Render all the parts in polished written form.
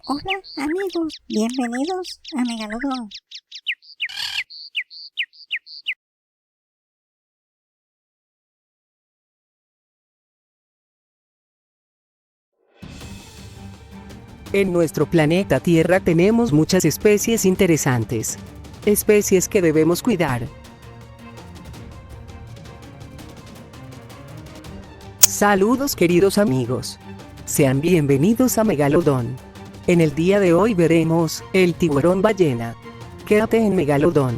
Hola amigos, bienvenidos a Megalodon. En nuestro planeta Tierra tenemos muchas especies interesantes. Especies que debemos cuidar. Saludos queridos amigos. Sean bienvenidos a Megalodon. En el día de hoy veremos el tiburón ballena. Quédate en Megalodon.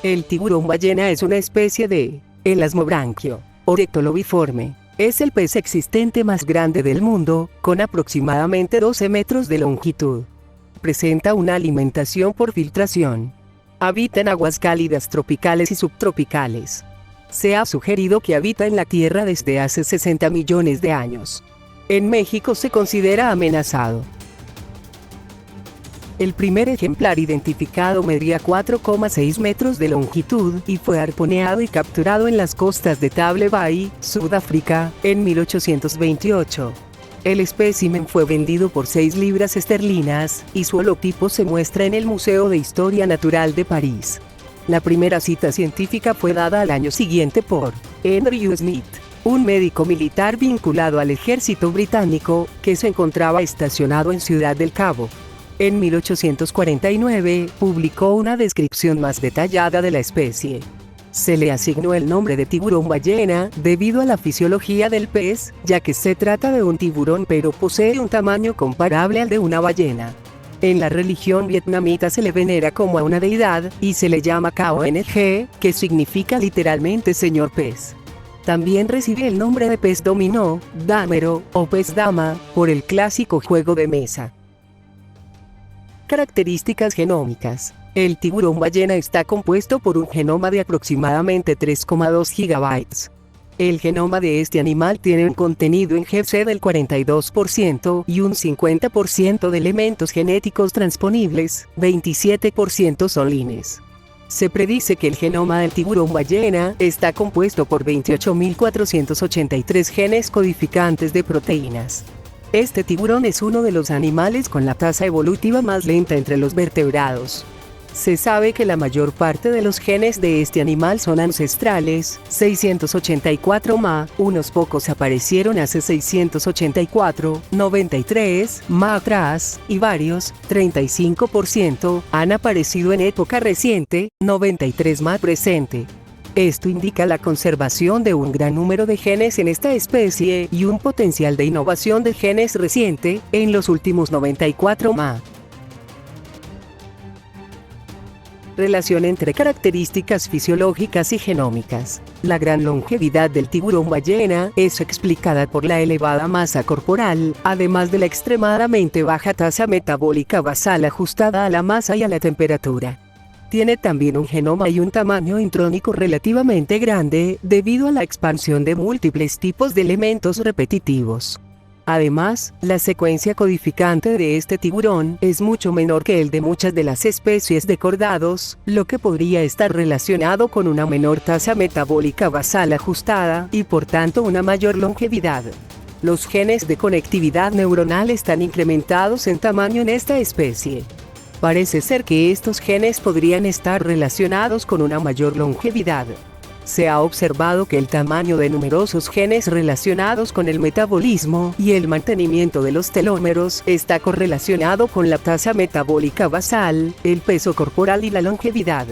El tiburón ballena es una especie de elasmobranquio, orectolobiforme. Es el pez existente más grande del mundo, con aproximadamente 12 metros de longitud. Presenta una alimentación por filtración. Habita en aguas cálidas tropicales y subtropicales. Se ha sugerido que habita en la Tierra desde hace 60 millones de años. En México se considera amenazado. El primer ejemplar identificado medía 4,6 metros de longitud y fue arponeado y capturado en las costas de Table Bay, Sudáfrica, en 1828. El espécimen fue vendido por 6 libras esterlinas, y su holotipo se muestra en el Museo de Historia Natural de París. La primera cita científica fue dada al año siguiente por Andrew Smith, un médico militar vinculado al ejército británico, que se encontraba estacionado en Ciudad del Cabo. En 1849, publicó una descripción más detallada de la especie. Se le asignó el nombre de tiburón ballena, debido a la fisiología del pez, ya que se trata de un tiburón pero posee un tamaño comparable al de una ballena. En la religión vietnamita se le venera como a una deidad, y se le llama Kong, que significa literalmente señor pez. También recibe el nombre de pez dominó, dámero, o pez dama, por el clásico juego de mesa. Características genómicas. El tiburón ballena está compuesto por un genoma de aproximadamente 3,2 gigabytes. El genoma de este animal tiene un contenido en GC del 42% y un 50% de elementos genéticos transponibles, 27% son lines. Se predice que el genoma del tiburón ballena está compuesto por 28.483 genes codificantes de proteínas. Este tiburón es uno de los animales con la tasa evolutiva más lenta entre los vertebrados. Se sabe que la mayor parte de los genes de este animal son ancestrales, 684 ma, unos pocos aparecieron hace 684, 93 ma atrás, y varios, 35%, han aparecido en época reciente, 93 ma presente. Esto indica la conservación de un gran número de genes en esta especie y un potencial de innovación de genes reciente, en los últimos 94 ma. Relación entre características fisiológicas y genómicas. La gran longevidad del tiburón ballena es explicada por la elevada masa corporal, además de la extremadamente baja tasa metabólica basal ajustada a la masa y a la temperatura. Tiene también un genoma y un tamaño intrónico relativamente grande, debido a la expansión de múltiples tipos de elementos repetitivos. Además, la secuencia codificante de este tiburón es mucho menor que el de muchas de las especies de cordados, lo que podría estar relacionado con una menor tasa metabólica basal ajustada, y por tanto una mayor longevidad. Los genes de conectividad neuronal están incrementados en tamaño en esta especie. Parece ser que estos genes podrían estar relacionados con una mayor longevidad. Se ha observado que el tamaño de numerosos genes relacionados con el metabolismo y el mantenimiento de los telómeros está correlacionado con la tasa metabólica basal, el peso corporal y la longevidad.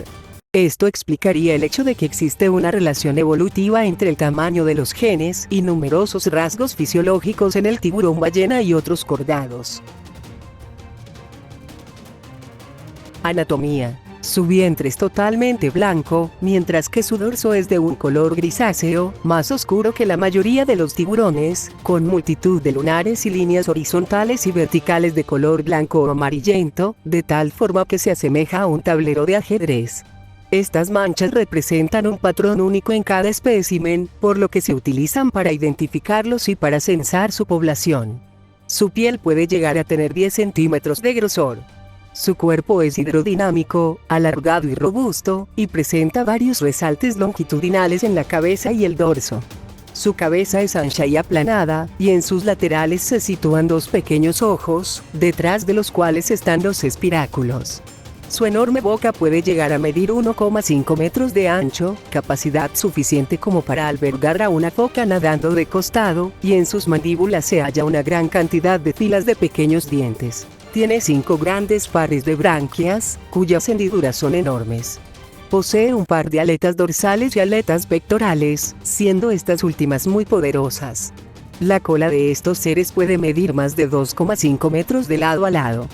Esto explicaría el hecho de que existe una relación evolutiva entre el tamaño de los genes y numerosos rasgos fisiológicos en el tiburón ballena y otros cordados. Anatomía. Su vientre es totalmente blanco, mientras que su dorso es de un color grisáceo, más oscuro que la mayoría de los tiburones, con multitud de lunares y líneas horizontales y verticales de color blanco o amarillento, de tal forma que se asemeja a un tablero de ajedrez. Estas manchas representan un patrón único en cada espécimen, por lo que se utilizan para identificarlos y para censar su población. Su piel puede llegar a tener 10 centímetros de grosor. Su cuerpo es hidrodinámico, alargado y robusto, y presenta varios resaltes longitudinales en la cabeza y el dorso. Su cabeza es ancha y aplanada, y en sus laterales se sitúan dos pequeños ojos, detrás de los cuales están los espiráculos. Su enorme boca puede llegar a medir 1,5 metros de ancho, capacidad suficiente como para albergar a una foca nadando de costado, y en sus mandíbulas se halla una gran cantidad de filas de pequeños dientes. Tiene 5 grandes pares de branquias, cuyas hendiduras son enormes. Posee un par de aletas dorsales y aletas pectorales, siendo estas últimas muy poderosas. La cola de estos seres puede medir más de 2,5 metros de lado a lado.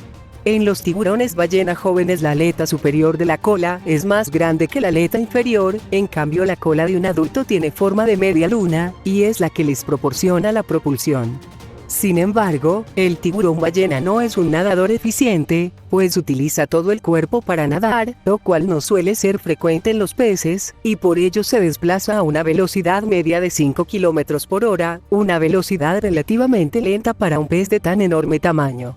En los tiburones ballena jóvenes la aleta superior de la cola es más grande que la aleta inferior, en cambio la cola de un adulto tiene forma de media luna, y es la que les proporciona la propulsión. Sin embargo, el tiburón ballena no es un nadador eficiente, pues utiliza todo el cuerpo para nadar, lo cual no suele ser frecuente en los peces, y por ello se desplaza a una velocidad media de 5 km por hora, una velocidad relativamente lenta para un pez de tan enorme tamaño.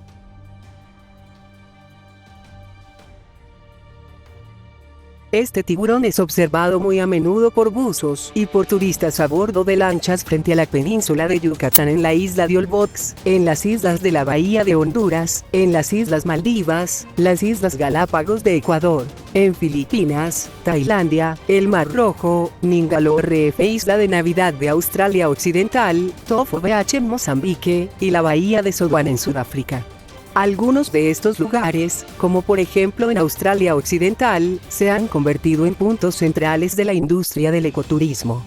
Este tiburón es observado muy a menudo por buzos y por turistas a bordo de lanchas frente a la península de Yucatán, en la isla de Olbox, en las islas de la Bahía de Honduras, en las Islas Maldivas, las Islas Galápagos de Ecuador, en Filipinas, Tailandia, el Mar Rojo, Ningalo RF, Isla de Navidad de Australia Occidental, Tofo Beach en Mozambique, y la Bahía de Sodwan en Sudáfrica. Algunos de estos lugares, como por ejemplo en Australia Occidental, se han convertido en puntos centrales de la industria del ecoturismo.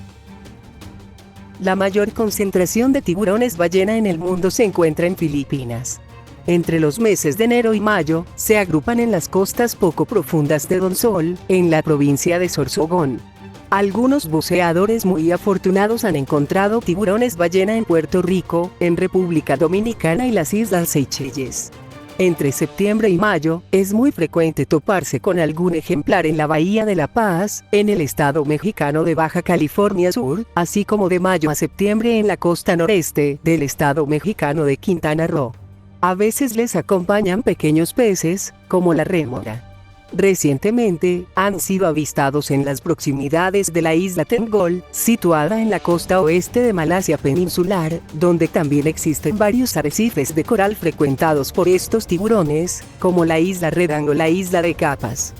La mayor concentración de tiburones ballena en el mundo se encuentra en Filipinas. Entre los meses de enero y mayo, se agrupan en las costas poco profundas de Donsol, en la provincia de Sorsogon. Algunos buceadores muy afortunados han encontrado tiburones ballena en Puerto Rico, en República Dominicana y las Islas Seychelles. Entre septiembre y mayo, es muy frecuente toparse con algún ejemplar en la Bahía de La Paz, en el estado mexicano de Baja California Sur, así como de mayo a septiembre en la costa noreste del estado mexicano de Quintana Roo. A veces les acompañan pequeños peces, como la rémora. Recientemente, han sido avistados en las proximidades de la isla Tenggol, situada en la costa oeste de Malasia peninsular, donde también existen varios arrecifes de coral frecuentados por estos tiburones, como la isla Redang o la isla de Capas.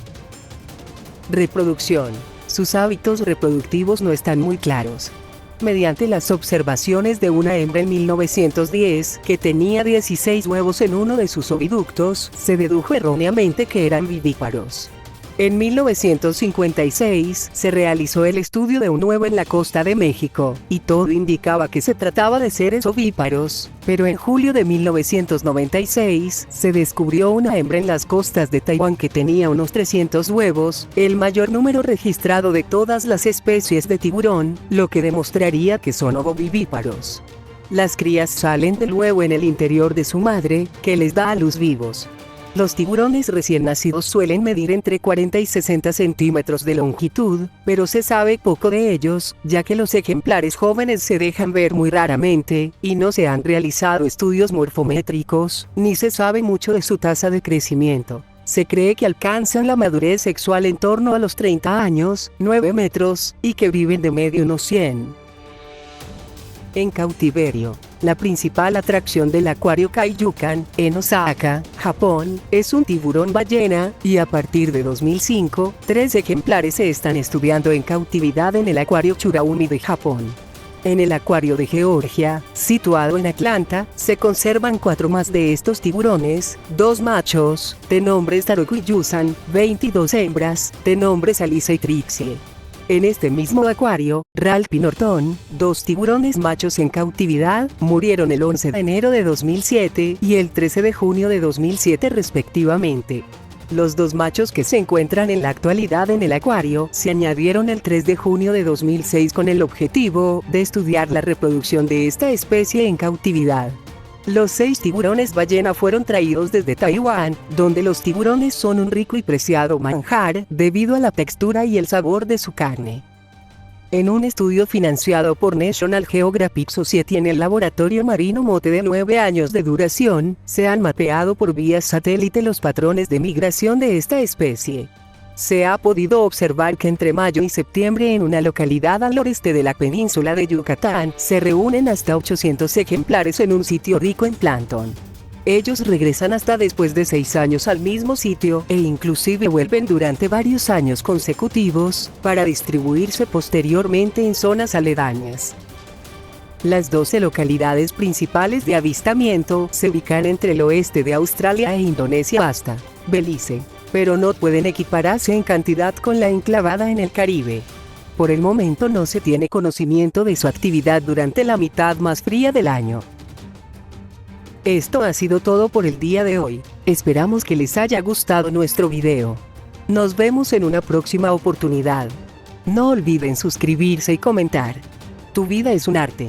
Reproducción. Sus hábitos reproductivos no están muy claros. Mediante las observaciones de una hembra en 1910, que tenía 16 huevos en uno de sus oviductos, se dedujo erróneamente que eran vivíparos. En 1956, se realizó el estudio de un huevo en la costa de México, y todo indicaba que se trataba de seres ovíparos, pero en julio de 1996, se descubrió una hembra en las costas de Taiwán que tenía unos 300 huevos, el mayor número registrado de todas las especies de tiburón, lo que demostraría que son ovovivíparos. Las crías salen del huevo en el interior de su madre, que les da a luz vivos. Los tiburones recién nacidos suelen medir entre 40 y 60 centímetros de longitud, pero se sabe poco de ellos, ya que los ejemplares jóvenes se dejan ver muy raramente, y no se han realizado estudios morfométricos, ni se sabe mucho de su tasa de crecimiento. Se cree que alcanzan la madurez sexual en torno a los 30 años, 9 metros, y que viven de medio unos 100. En cautiverio. La principal atracción del acuario Kaiyukan, en Osaka, Japón, es un tiburón ballena, y a partir de 2005, 3 ejemplares se están estudiando en cautividad en el acuario Churaumi de Japón. En el acuario de Georgia, situado en Atlanta, se conservan 4 más de estos tiburones, 2 machos, de nombres Taroku y Yusan, 22 hembras, de nombres Alisa y Trixie. En este mismo acuario, Ralph y Norton, 2 tiburones machos en cautividad, murieron el 11 de enero de 2007 y el 13 de junio de 2007 respectivamente. Los 2 machos que se encuentran en la actualidad en el acuario se añadieron el 3 de junio de 2006 con el objetivo de estudiar la reproducción de esta especie en cautividad. Los 6 tiburones ballena fueron traídos desde Taiwán, donde los tiburones son un rico y preciado manjar, debido a la textura y el sabor de su carne. En un estudio financiado por National Geographic Society en el laboratorio marino Mote de 9 años de duración, se han mapeado por vía satélite los patrones de migración de esta especie. Se ha podido observar que entre mayo y septiembre en una localidad al noreste de la península de Yucatán, se reúnen hasta 800 ejemplares en un sitio rico en plancton. Ellos regresan hasta después de 6 años al mismo sitio, e inclusive vuelven durante varios años consecutivos, para distribuirse posteriormente en zonas aledañas. Las 12 localidades principales de avistamiento se ubican entre el oeste de Australia e Indonesia hasta Belice, pero no pueden equipararse en cantidad con la enclavada en el Caribe. Por el momento no se tiene conocimiento de su actividad durante la mitad más fría del año. Esto ha sido todo por el día de hoy. Esperamos que les haya gustado nuestro video. Nos vemos en una próxima oportunidad. No olviden suscribirse y comentar. Tu vida es un arte.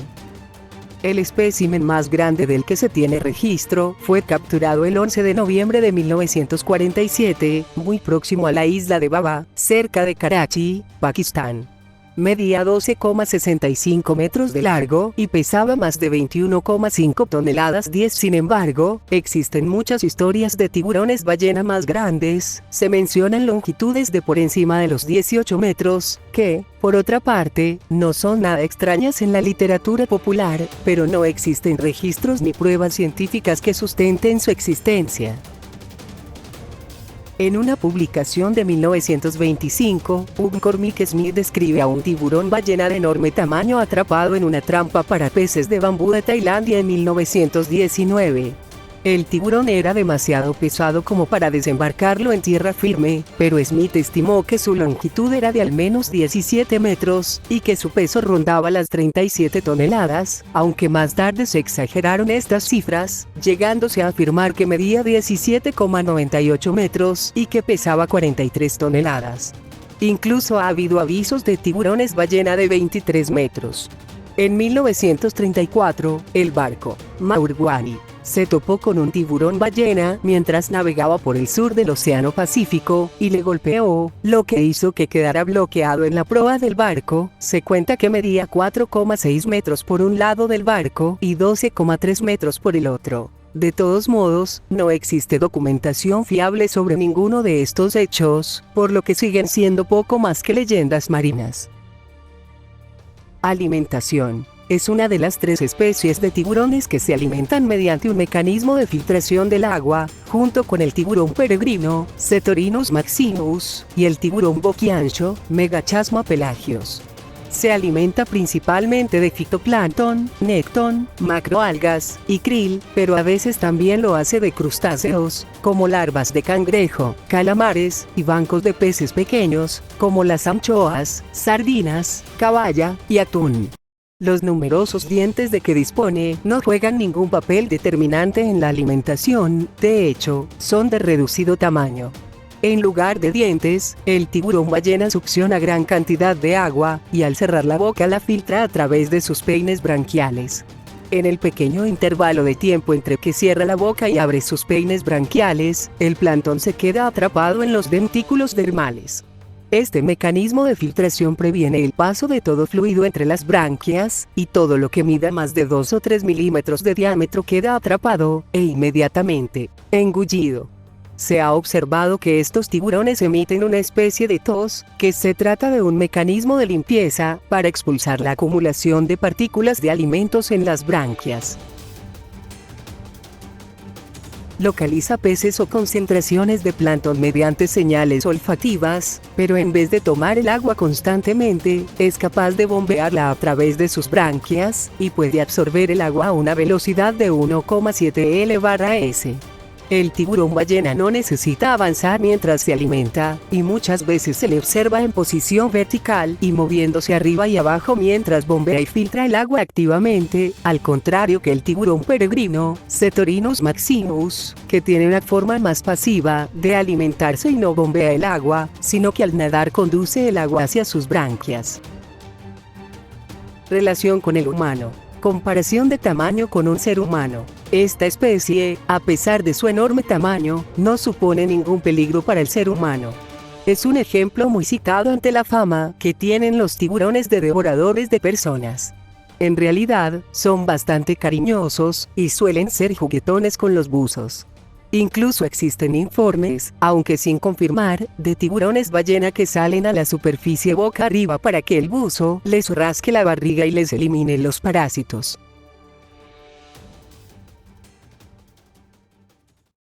El espécimen más grande del que se tiene registro fue capturado el 11 de noviembre de 1947, muy próximo a la isla de Baba, cerca de Karachi, Pakistán. Medía 12,65 metros de largo y pesaba más de 21,5 toneladas 10. Sin embargo, existen muchas historias de tiburones ballena más grandes. Se mencionan longitudes de por encima de los 18 metros, que, por otra parte, no son nada extrañas en la literatura popular, pero no existen registros ni pruebas científicas que sustenten su existencia. En una publicación de 1925, McCormick Smith describe a un tiburón ballena de enorme tamaño atrapado en una trampa para peces de bambú de Tailandia en 1919. El tiburón era demasiado pesado como para desembarcarlo en tierra firme, pero Smith estimó que su longitud era de al menos 17 metros, y que su peso rondaba las 37 toneladas, aunque más tarde se exageraron estas cifras, llegándose a afirmar que medía 17,98 metros y que pesaba 43 toneladas. Incluso ha habido avisos de tiburones ballena de 23 metros. En 1934, el barco Maurwani se topó con un tiburón ballena mientras navegaba por el sur del Océano Pacífico, y le golpeó, lo que hizo que quedara bloqueado en la proa del barco. Se cuenta que medía 4,6 metros por un lado del barco y 12,3 metros por el otro. De todos modos, no existe documentación fiable sobre ninguno de estos hechos, por lo que siguen siendo poco más que leyendas marinas. Alimentación. Es una de las 3 especies de tiburones que se alimentan mediante un mecanismo de filtración del agua, junto con el tiburón peregrino, Cetorinus maximus, y el tiburón boquiancho, Megachasma pelagios. Se alimenta principalmente de fitoplancton, nécton, macroalgas y krill, pero a veces también lo hace de crustáceos, como larvas de cangrejo, calamares y bancos de peces pequeños, como las anchoas, sardinas, caballa y atún. Los numerosos dientes de que dispone no juegan ningún papel determinante en la alimentación, de hecho, son de reducido tamaño. En lugar de dientes, el tiburón ballena succiona gran cantidad de agua, y al cerrar la boca la filtra a través de sus peines branquiales. En el pequeño intervalo de tiempo entre que cierra la boca y abre sus peines branquiales, el plancton se queda atrapado en los dentículos dermales. Este mecanismo de filtración previene el paso de todo fluido entre las branquias, y todo lo que mida más de 2 o 3 milímetros de diámetro queda atrapado, e inmediatamente engullido. Se ha observado que estos tiburones emiten una especie de tos, que se trata de un mecanismo de limpieza, para expulsar la acumulación de partículas de alimentos en las branquias. Localiza peces o concentraciones de plancton mediante señales olfativas, pero en vez de tomar el agua constantemente, es capaz de bombearla a través de sus branquias, y puede absorber el agua a una velocidad de 1,7 ⁻s. El tiburón ballena no necesita avanzar mientras se alimenta, y muchas veces se le observa en posición vertical y moviéndose arriba y abajo mientras bombea y filtra el agua activamente, al contrario que el tiburón peregrino, Cetorinus maximus, que tiene una forma más pasiva de alimentarse y no bombea el agua, sino que al nadar conduce el agua hacia sus branquias. Relación con el humano. Comparación de tamaño con un ser humano. Esta especie, a pesar de su enorme tamaño, no supone ningún peligro para el ser humano. Es un ejemplo muy citado ante la fama que tienen los tiburones de devoradores de personas. En realidad, son bastante cariñosos, y suelen ser juguetones con los buzos. Incluso existen informes, aunque sin confirmar, de tiburones ballena que salen a la superficie boca arriba para que el buzo les rasque la barriga y les elimine los parásitos.